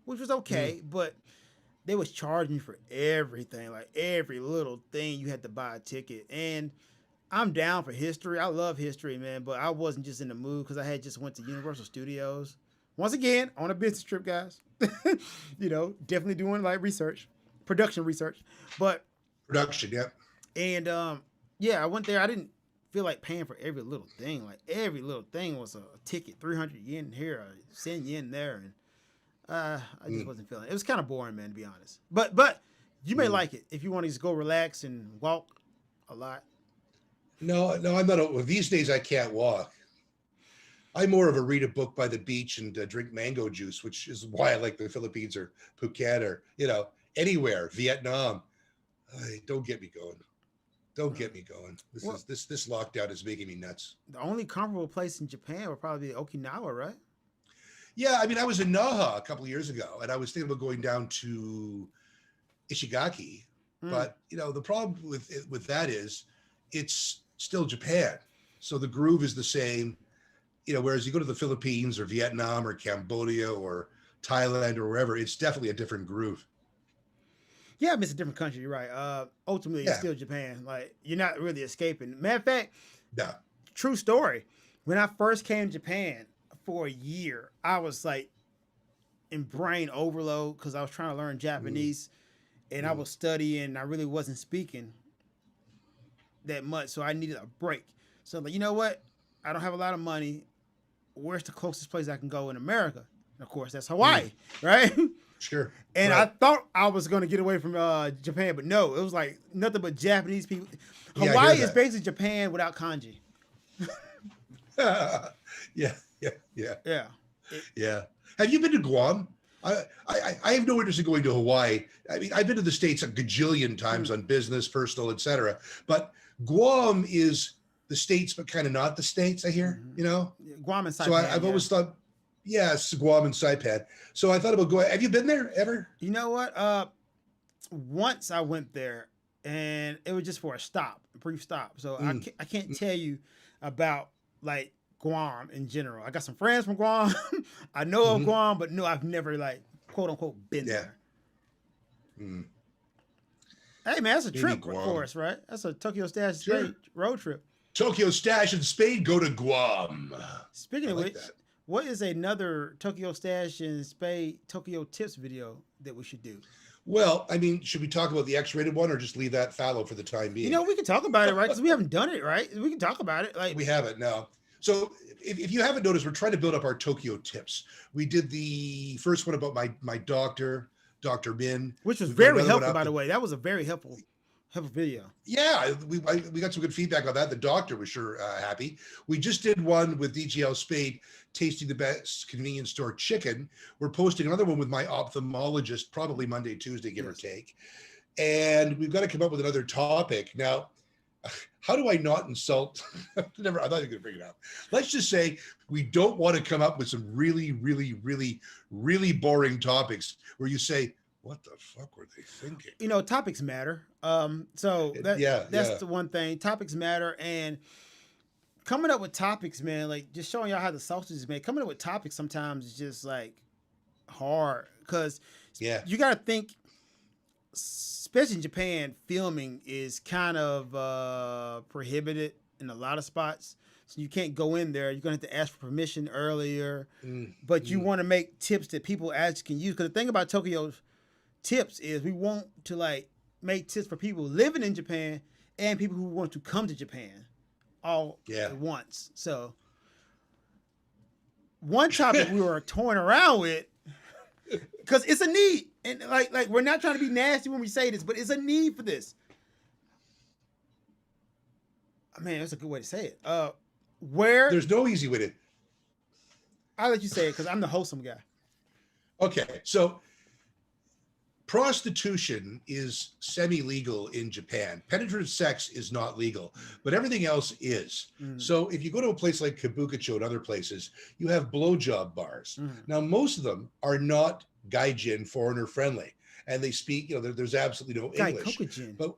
B: which was okay, but they was charging me for everything, like every little thing you had to buy a ticket. And I'm down for history. I love history, man, but I wasn't just in the mood because I had just went to Universal Studios. Once again, on a business trip, guys. Definitely doing like production research. But
A: Production, yeah.
B: and yeah, I went there. I didn't feel like paying for every little thing. Like every little thing was a ticket, 300 yen here, 10 yen there, and I just wasn't feeling it. It was kind of boring, man, to be honest. But you may like it if you want to just go relax and walk a lot.
A: No, I'm not. These days, I can't walk. I'm more of a read a book by the beach and drink mango juice, which is why I like the Philippines or Phuket or, anywhere, Vietnam. Don't get me going. Don't get me going. This lockdown is making me nuts.
B: The only comparable place in Japan would probably be Okinawa, right?
A: Yeah, I mean, I was in Naha a couple of years ago, and I was thinking about going down to Ishigaki. But the problem with that is it's still Japan, so the groove is the same. Whereas you go to the Philippines or Vietnam or Cambodia or Thailand or wherever, it's definitely a different groove.
B: Yeah, I mean, it's a different country. You're right. Ultimately, it's still Japan. Like you're not really escaping. Matter of fact,
A: No.
B: true story. When I first came to Japan for a year, I was like in brain overload because I was trying to learn Japanese, and I was studying. I really wasn't speaking that much, so I needed a break. So I'm like, you know what? I don't have a lot of money. Where's the closest place I can go in America? And of course, that's Hawaii, right?
A: Sure.
B: And
A: Right.
B: I thought I was going to get away from Japan, but no, it was like nothing but Japanese people.
A: Yeah, I hear
B: Hawaii is
A: that.
B: basically Japan without kanji.
A: Yeah.
B: Yeah.
A: Yeah. Have you been to Guam? I have no interest in going to Hawaii. I mean, I've been to the States a gajillion times on business, personal, etc. But Guam is the States, but kind of not the States, I hear,
B: Guam and
A: So
B: Saipan.
A: I've always thought, Yeah, it's Guam and Saipan. So I thought about going. Have you been there ever?
B: You know what? Once I went there, and it was just for a brief stop. So
A: Mm,
B: I can't
A: mm,
B: tell you about like Guam in general. I got some friends from Guam. I know of
A: mhm.
B: Guam, but no, I've never like quote unquote been
A: Yeah.
B: there.
A: Mm.
B: Hey man, that's a
A: Maybe
B: trip for
A: Guam.
B: us, right? That's a Tokyo Stash
A: Sure.
B: Spade road trip.
A: Tokyo Stash and Spade go to Guam.
B: Speaking
A: I
B: of
A: like
B: which,
A: that.
B: what is another Tokyo Stash and Spade Tokyo Tips video that we should do?
A: Well, I mean, should we talk about the X-rated one or just leave that fallow for the time
B: You
A: being?
B: know, we can talk about it, right? Because we haven't done it, right? We can talk about it, like
A: We have it now. So if you haven't noticed, we're trying to build up our Tokyo tips. We did the first one about my doctor, Dr. Min.
B: which was
A: We've got
B: very
A: another one
B: helpful,
A: out
B: by the
A: that,
B: way. That was a very helpful video.
A: yeah, we got some good feedback on that. The doctor was sure happy. We just did one with DJ L-Spade, tasting the best convenience store chicken. We're posting another one with my ophthalmologist, probably Monday, Tuesday, give or
B: Yes.
A: take. And we've got to come up with another topic. Now, how do I not insult? Never, I thought you were going to bring it up. Let's just say we don't want to come up with some really, really, really, really boring topics where you say, what the fuck were they thinking?
B: You know, topics matter. So
A: Yeah,
B: that's
A: yeah.
B: the one thing. Topics matter, and coming up with topics, man, like just showing y'all how the sausage is made. Coming up with topics sometimes is just like hard because
A: Yeah.
B: you got to think, especially in Japan, filming is kind of prohibited in a lot of spots. So you can't go in there. You're gonna have to ask for permission earlier.
A: Mm,
B: But you
A: mm.
B: want to make tips that people actually can use. Because the thing about Tokyo's tips is we want to like make tips for people living in Japan and people who want to come to Japan all
A: Yeah.
B: at once. So one topic we were toying around with, because it's a need, and like we're not trying to be nasty when we say this, but it's a need for this. Man, that's a good way to say it. Where
A: There's no easy way to.
B: I'll let you say it because I'm the wholesome guy.
A: Okay. So prostitution is semi-legal in Japan. Penetrative sex is not legal, but everything else is.
B: Mm,
A: So if you go to a place like Kabukicho and other places, you have blowjob bars.
B: mm.
A: Now, most of them are not gaijin, foreigner friendly, and they speak, there's absolutely no
B: Guy
A: English.
B: Kokujin.
A: But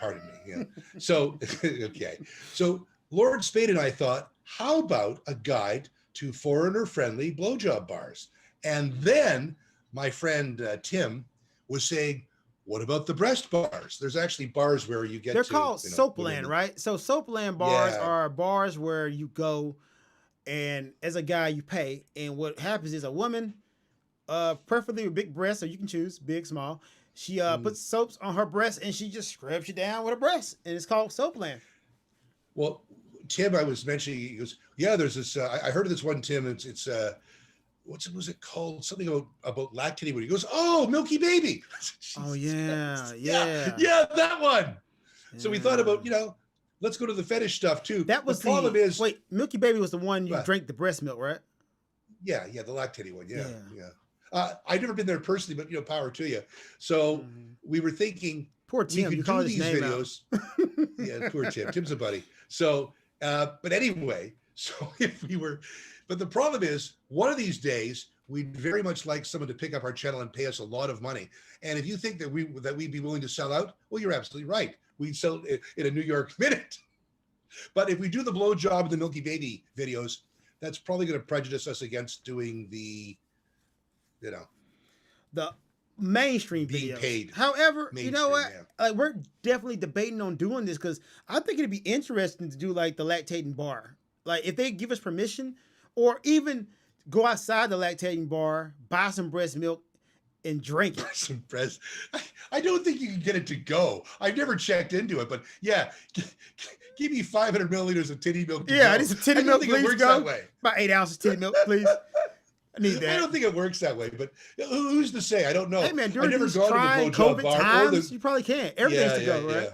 A: pardon me. Yeah. So, okay. So Lord Spade and I thought, how about a guide to foreigner friendly blowjob bars? And then my friend Tim was saying, what about the breast bars? There's actually bars where you get
B: They're
A: to,
B: called Soapland,
A: women.
B: right? So Soapland bars
A: Yeah.
B: are bars where you go, and as a guy you pay, and what happens is a woman, preferably with big breasts, so you can choose big, small. She puts soaps on her breasts and she just scrubs you down with her breasts, and it's called Soapland.
A: Well, Tim, I was mentioning, he goes, yeah, there's this, I heard of this one, Tim, it's what was it called? Something about lactating. When he goes, oh, Milky Baby.
B: Oh
A: Jesus
B: yeah,
A: Christ.
B: yeah.
A: That one. So we thought about,
B: Yeah.
A: let's go to the fetish stuff too.
B: That was
A: the problem is,
B: wait, Milky Baby was the one you
A: What?
B: drank the breast milk, right?
A: yeah, the lactating one. Yeah,
B: Yeah.
A: yeah. I've never been there personally, but power to you. So
B: Mhm.
A: we were thinking
B: Poor
A: we
B: Tim,
A: could
B: you
A: do
B: called his
A: these
B: name
A: videos.
B: out.
A: Yeah, poor Tim. Tim's a buddy. So, but anyway, so if we were, but the problem is, one of these days, we'd very much like someone to pick up our channel and pay us a lot of money. And if you think that we'd be willing to sell out, well, you're absolutely right. We'd sell it in a New York minute. But if we do the blowjob and the Milky Baby videos, that's probably going to prejudice us against doing the,
B: The mainstream
A: being
B: videos.
A: paid.
B: However, you know what?
A: Mainstream, yeah.
B: Like we're definitely debating on doing this because I think it'd be interesting to do like the lactating bar. Like if they give us permission, or even go outside the lactating bar, buy some breast milk, and drink it.
A: Some breast. I don't think you can get it to go. I've never checked into it, but yeah, give me 500 milliliters of titty milk.
B: Yeah,
A: go.
B: I need some titty
A: I don't
B: milk,
A: think
B: please
A: it works
B: go.
A: that way.
B: About 8 ounces titty milk, please. I need
A: I
B: that.
A: don't think it works that way, but who's to say? I don't know.
B: Hey man,
A: I've
B: during
A: never
B: these
A: gone to the
B: trying
A: blowjob
B: COVID
A: bar or
B: times,
A: the.
B: you probably can. Everything's to go, right?
A: Yeah.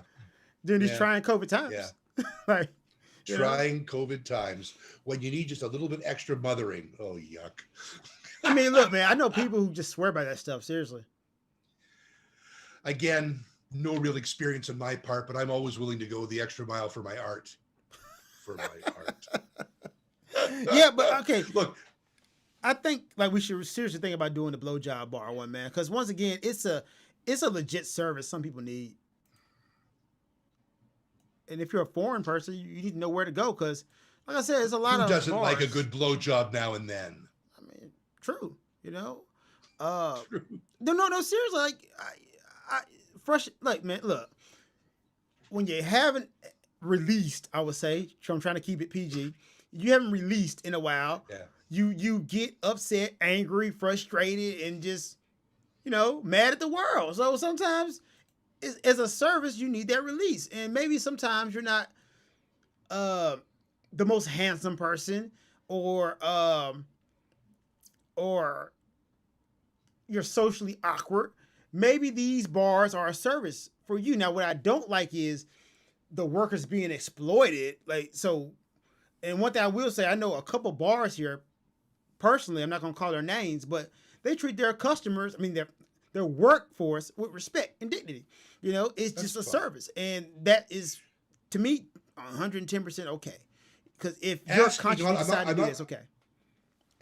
B: During these
A: Yeah.
B: trying COVID times.
A: Yeah.
B: Like, you know?
A: Trying COVID times when you need just a little bit extra mothering. Oh, yuck.
B: I mean, look, man, I know people who just swear by that stuff. Seriously.
A: Again, no real experience on my part, but I'm always willing to go the extra mile for my art. For my art.
B: Yeah, but okay.
A: Look,
B: I think like we should seriously think about doing the blowjob bar one, man. Because once again, it's a legit service some people need. And if you're a foreign person, you need to know where to go. Because, like I said, there's a lot
A: who
B: of
A: doesn't like a
B: bars.
A: good blowjob now and then?
B: I mean, true.
A: True.
B: No, seriously. Like, I fresh. Like, man, look. When you haven't released, I would say, I'm trying to keep it PG. You haven't released in a while.
A: Yeah.
B: You get upset, angry, frustrated, and just mad at the world. So sometimes, as a service, you need that release, and maybe sometimes you're not the most handsome person, or you're socially awkward. Maybe these bars are a service for you. Now, what I don't like is the workers being exploited. Like, so, and one thing I will say, I know a couple bars here, personally, I'm not going to call their names, but they treat their customers, I mean, their workforce with respect and dignity. It's just a service. And that is, to me, 110% okay. Because if your country decides to do this, okay.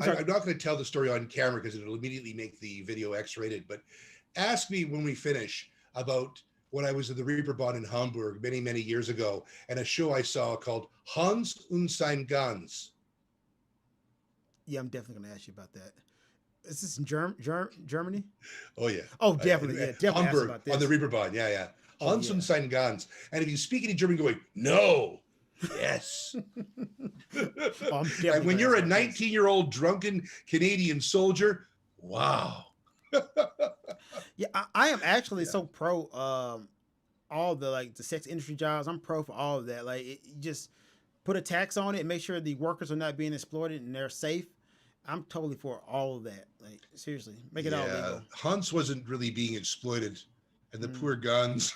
A: I'm not going to tell the story on camera because it'll immediately make the video X-rated, but ask me when we finish about when I was at the Reeperbahn in Hamburg many, many years ago, and a show I saw called Hans und sein Ganz.
B: Yeah, I'm definitely going to ask you about that. Is this in Germany?
A: Oh, yeah.
B: Oh, definitely. Yeah, definitely.
A: Hamburg,
B: about this.
A: on the Reeperbahn. Yeah. Hans und sein Ganz. And if you speak in German, going, no. Yes. And when you're a 19-year-old drunken Canadian soldier, wow.
B: Yeah, I am actually so pro all the sex industry jobs. I'm pro for all of that. Like, just put a tax on it and make sure the workers are not being exploited and they're safe. I'm totally for all of that. Like, seriously, make it all legal.
A: Hans wasn't really being exploited, and the poor guns.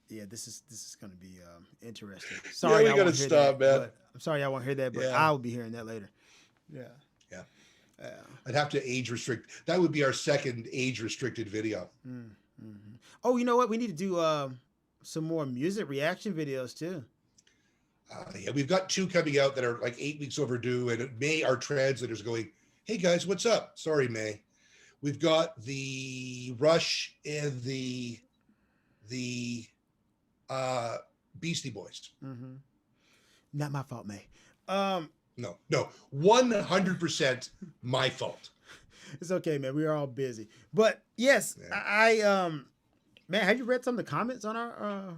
B: Yeah, this is going to be interesting. Sorry,
A: we got to stop, man.
B: I'm sorry I won't hear that, but I will be hearing that later. Yeah.
A: I'd have to age restrict. That would be our second age restricted video.
B: Mm-hmm. Oh, you know what? We need to do some more music reaction videos too.
A: Yeah, we've got 2 coming out that are like 8 weeks overdue, and May, our translators, going, "Hey guys, what's up?" Sorry, May. We've got the Rush and the Beastie Boys.
B: Mm-hmm. Not my fault, May.
A: No, 100% my fault.
B: It's okay, man. We are all busy, but yes, I man, have you read some of the comments on our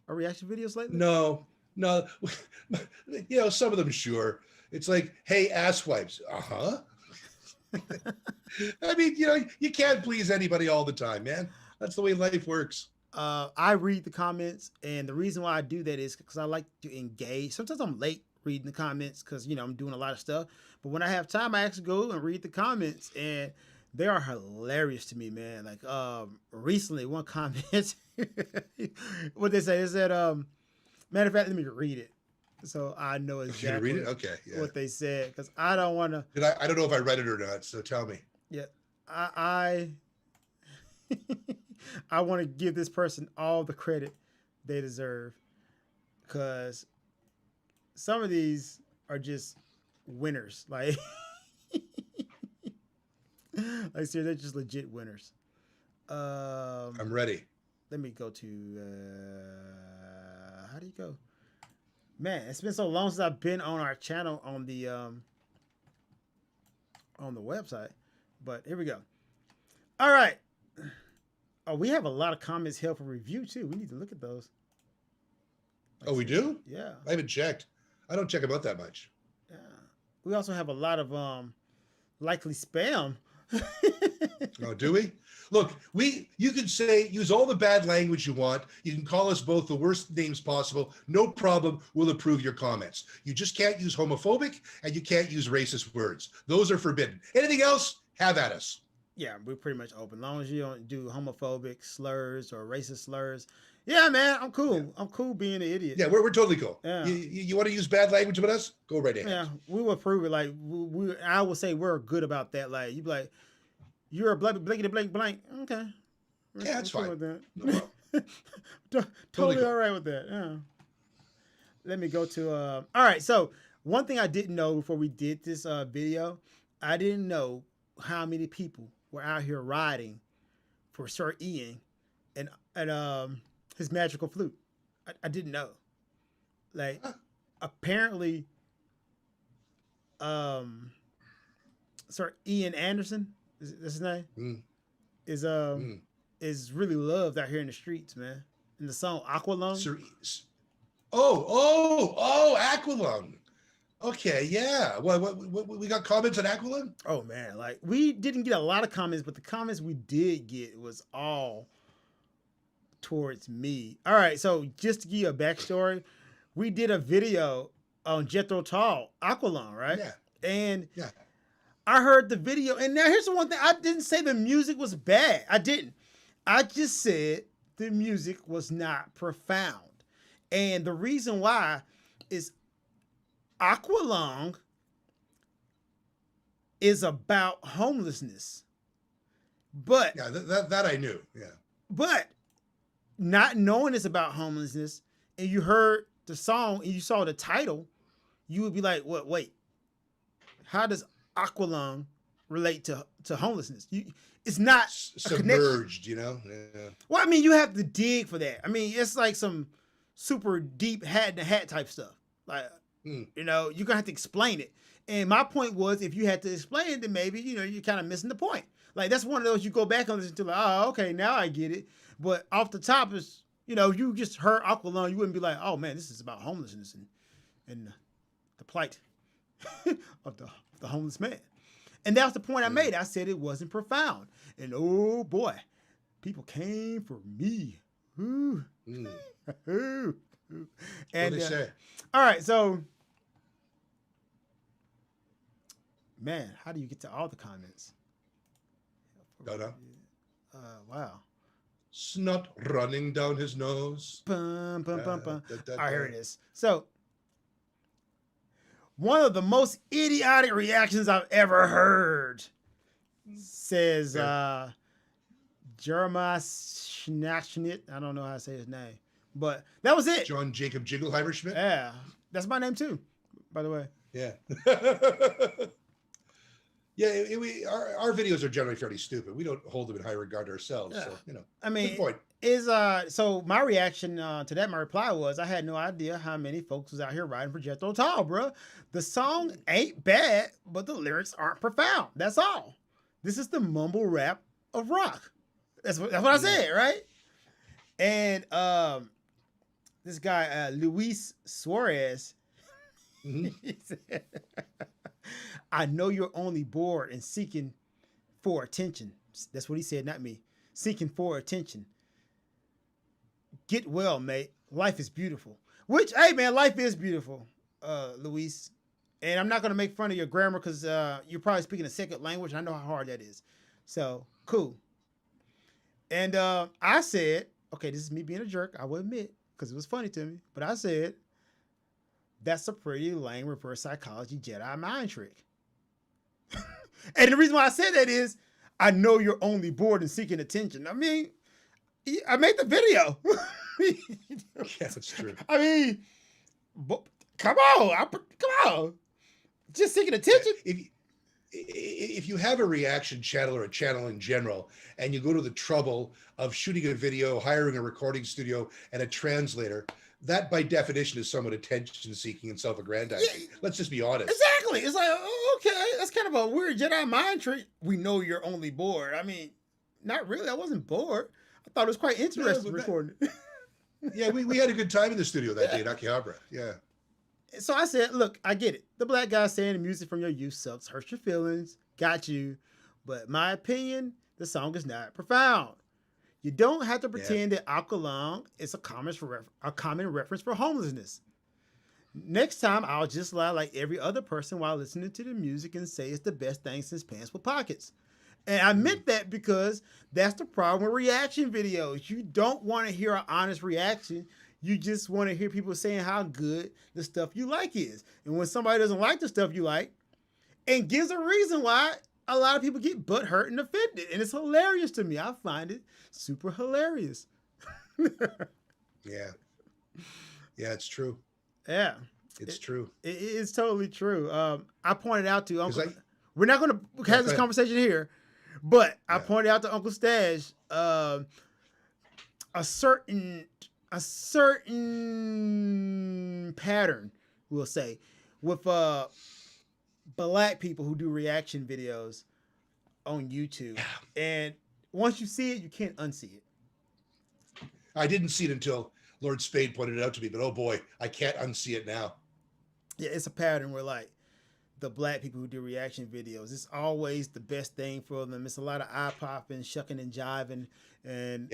B: reaction videos lately?
A: No. Some of them, sure. It's like, hey, asswipes. I mean, you can't please anybody all the time, man. That's the way life works.
B: I read the comments, and the reason why I do that is because I like to engage. Sometimes I'm late reading the comments because I'm doing a lot of stuff. But when I have time, I actually go and read the comments, and they are hilarious to me, man. Like recently, one comment, what they say is that matter of fact, let me read it so I know exactly
A: read it? Okay,
B: what they said, because I don't want to.
A: I don't know if I read it or not, so tell me.
B: Yeah, I I want to give this person all the credit they deserve, because some of these are just winners. Like, seriously, they're just legit winners.
A: I'm ready.
B: Let me go to how do you go? Man, it's been so long since I've been on our channel on the website. But here we go. All right. Oh, we have a lot of comments here for review too. We need to look at those.
A: Oh, we do?
B: Yeah.
A: I haven't checked. I don't check about that much.
B: Yeah. We also have a lot of likely spam.
A: Oh, do we? Look, you can use all the bad language you want. You can call us both the worst names possible. No problem. We'll approve your comments. You just can't use homophobic and you can't use racist words. Those are forbidden. Anything else, have at us.
B: Yeah, we're pretty much open. As long as you don't do homophobic slurs or racist slurs. Yeah, man, I'm cool. Yeah. I'm cool being an idiot.
A: Yeah, we're totally cool.
B: Yeah.
A: You want to use bad language with us? Go right ahead.
B: Yeah, we will approve it. Like, I will say we're good about that. Like, you be like, you're a blankety blank. Okay.
A: Yeah, that's fine.
B: With that.
A: No problem.
B: Totally cool. All right with that. Yeah. let me go to all right, so one thing I didn't know before we did this video, I didn't know how many people were out here riding for Sir Ian and his magical flute. I didn't know. Like apparently um Sir Ian Anderson is his name is
A: Mm.
B: is really loved out here in the streets, man. In the song Aqualung.
A: Sir, oh, Aqualung. Okay, yeah. What we got comments on Aqualung?
B: Oh man, like we didn't get a lot of comments, but the comments we did get was all towards me. All right, so just to give you a backstory, we did a video on Jethro Tull, Aqualung, right?
A: Yeah.
B: And
A: Yeah.
B: I heard the video, and now here's the one thing: I didn't say the music was bad. I didn't. I just said the music was not profound, and the reason why is Aqualung is about homelessness, but
A: Yeah, that I knew. Yeah.
B: but not knowing it's about homelessness, and you heard the song and you saw the title, you would be like, "What? Wait, how does Aqualung relate to homelessness?" It's not a connection.
A: Submerged, you know? Yeah.
B: Well, I mean, you have to dig for that. I mean, it's like some super deep hat in the hat type stuff. Like, you know, you're gonna have to explain it. And my point was, if you had to explain it, then maybe you're kind of missing the point. Like that's one of those you go back and listen to, like, oh, okay, now I get it. But off the top is, you just heard Aqualung, you wouldn't be like, oh man, this is about homelessness and the plight of the homeless man. And that was the point I made. I said it wasn't profound. And oh boy, people came for me. Ooh. Ooh. And
A: What they say?
B: all right, so man, how do you get to all the comments?
A: Don't know.
B: Wow.
A: Snot running down his nose.
B: Bum, bum, bum, bum. All right, here it is. So, one of the most idiotic reactions I've ever heard, says Jeremiah Schnackschnitt. I don't know how to say his name, but that was it.
A: John Jacob Jingleheimer Schmidt.
B: Yeah, that's my name too, by the way.
A: Yeah. Yeah, our videos are generally fairly stupid. We don't hold them in high regard ourselves.
B: Yeah.
A: So,
B: I mean,
A: good point.
B: So my reaction to that, my reply was, I had no idea how many folks was out here riding for Jethro Tull, bro. The song ain't bad, but the lyrics aren't profound. That's all. This is the mumble rap of rock. That's what I said, right? And this guy Luis Suarez, he said, I know you're only bored and seeking for attention. That's what he said, not me. Seeking for attention. Get well, mate. Life is beautiful. Which, hey, man, life is beautiful, Luis. And I'm not going to make fun of your grammar because you're probably speaking a second language. And I know how hard that is. So, cool. And I said, okay, this is me being a jerk. I will admit, because it was funny to me. But I said, that's a pretty lame reverse psychology Jedi mind trick. And the reason why I said that is, I know you're only bored and seeking attention. I mean, I made the video.
A: Yeah, that's true.
B: I mean, come on. Just seeking attention.
A: If you have a reaction channel or a channel in general, and you go to the trouble of shooting a video, hiring a recording studio, and a translator, that by definition is somewhat attention-seeking and self-aggrandizing. Yeah, let's just be honest.
B: Exactly. It's like, oh, okay, that's kind of a weird Jedi mind trick. We know you're only bored. I mean, not really. I wasn't bored. I thought it was quite interesting recording it.
A: Yeah, we had a good time in the studio that day in Akihabara. Yeah.
B: So I said, look, I get it. The black guy saying the music from your youth sucks, hurts your feelings, got you. But my opinion, the song is not profound. You don't have to pretend that Aqualung is a common reference for homelessness. Next time, I'll just lie like every other person while listening to the music and say it's the best thing since pants with pockets. And I meant that because that's the problem with reaction videos. You don't want to hear an honest reaction. You just want to hear people saying how good the stuff you like is. And when somebody doesn't like the stuff you like and gives a reason why, a lot of people get butthurt and offended. And it's hilarious to me. I find it super hilarious.
A: Yeah. Yeah, it's true.
B: Yeah.
A: It's true.
B: It's totally true. I pointed out to
A: Because
B: Uncle. We're not going to have this conversation here, but I pointed out to Uncle Stash a certain pattern, we'll say, with black people who do reaction videos on YouTube, and once you see it, you can't unsee it.
A: I didn't see it until Lord Spade pointed it out to me, but oh boy, I can't unsee it now.
B: Yeah, it's a pattern where like the black people who do reaction videos, it's always the best thing for them. It's a lot of eye popping, shucking and jiving, and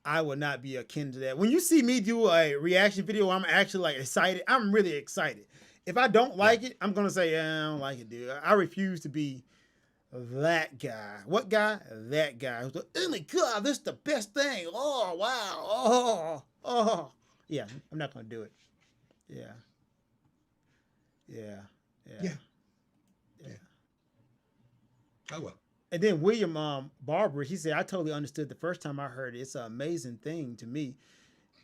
B: I would not be akin to that. When you see me do a reaction video, I'm actually like excited. I'm really excited. If I don't like it, I'm gonna say, I don't like it, dude. I refuse to be that guy. What guy? That guy who's like, oh my god, this is the best thing. Oh wow. Oh. Yeah, I'm not gonna do it. Yeah.
A: Oh well.
B: And then William Barber, he said, I totally understood the first time I heard it. It's an amazing thing to me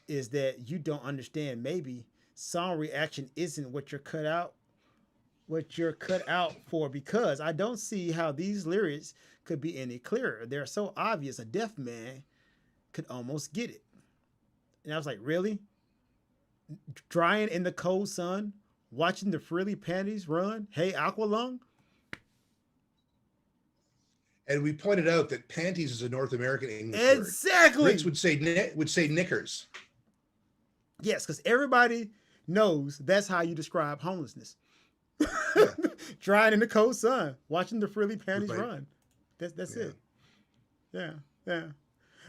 B: is that you don't understand. Maybe song reaction isn't what you're cut out for, because I don't see how these lyrics could be any clearer. They're so obvious. A deaf man could almost get it. And I was like, really? Drying in the cold sun, watching the frilly panties run. Hey, Aqualung.
A: And we pointed out that panties is a North American English
B: exactly.
A: word. Brits would say knickers.
B: Yes, because everybody knows that's how you describe homelessness. Drying in the cold sun, watching the frilly panties run. That's it. Yeah.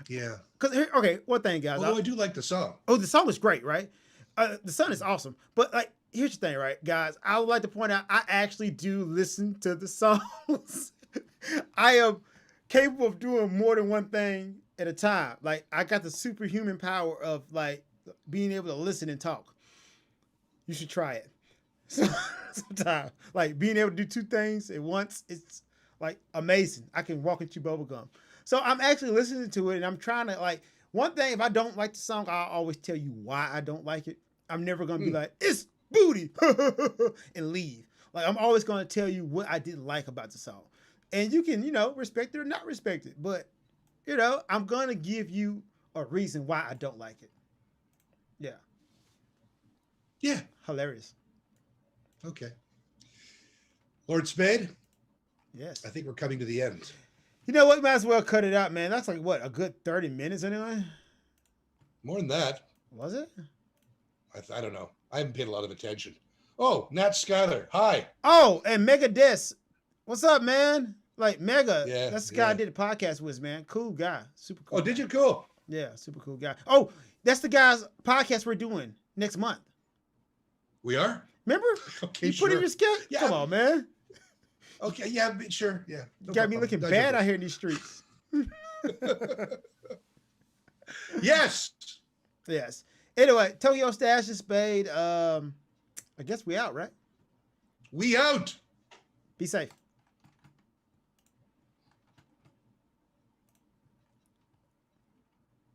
B: Because okay, one thing, guys.
A: Although I do like the song.
B: Oh, the song is great, right? The song is awesome. But like, here's the thing, right, guys? I would like to point out I actually do listen to the songs. I am capable of doing more than one thing at a time. Like, I got the superhuman power of like being able to listen and talk. You should try it. Sometimes, like being able to do two things at once, it's like amazing. I can walk and chew bubble gum. So I'm actually listening to it, and I'm trying to like one thing. If I don't like the song, I'll always tell you why I don't like it. I'm never gonna be like it's booty and leave. Like I'm always gonna tell you what I didn't like about the song, and you can respect it or not respect it. But I'm gonna give you a reason why I don't like it. Yeah, hilarious.
A: Okay. Lord Spade?
B: Yes.
A: I think we're coming to the end.
B: You know what? Might as well cut it out, man. That's like, what, a good 30 minutes anyway?
A: More than that.
B: Was it?
A: I don't know. I haven't paid a lot of attention. Oh, Nat Schuyler. Hi.
B: Oh, and Mega Des. What's up, man? Like, Mega.
A: Yeah,
B: that's the guy I did a podcast with, man. Cool guy. Super cool.
A: Oh, did you? Cool.
B: Yeah, super cool guy. Oh, that's the guy's podcast we're doing next month.
A: We are?
B: Remember?
A: Okay,
B: you put in your sketch? Yeah. Come on, man.
A: Okay, yeah, sure. Yeah.
B: No got me looking bad out here in these streets.
A: Yes.
B: Anyway, Tokyo Stash and Spade. I guess we out, right?
A: We out.
B: Be safe.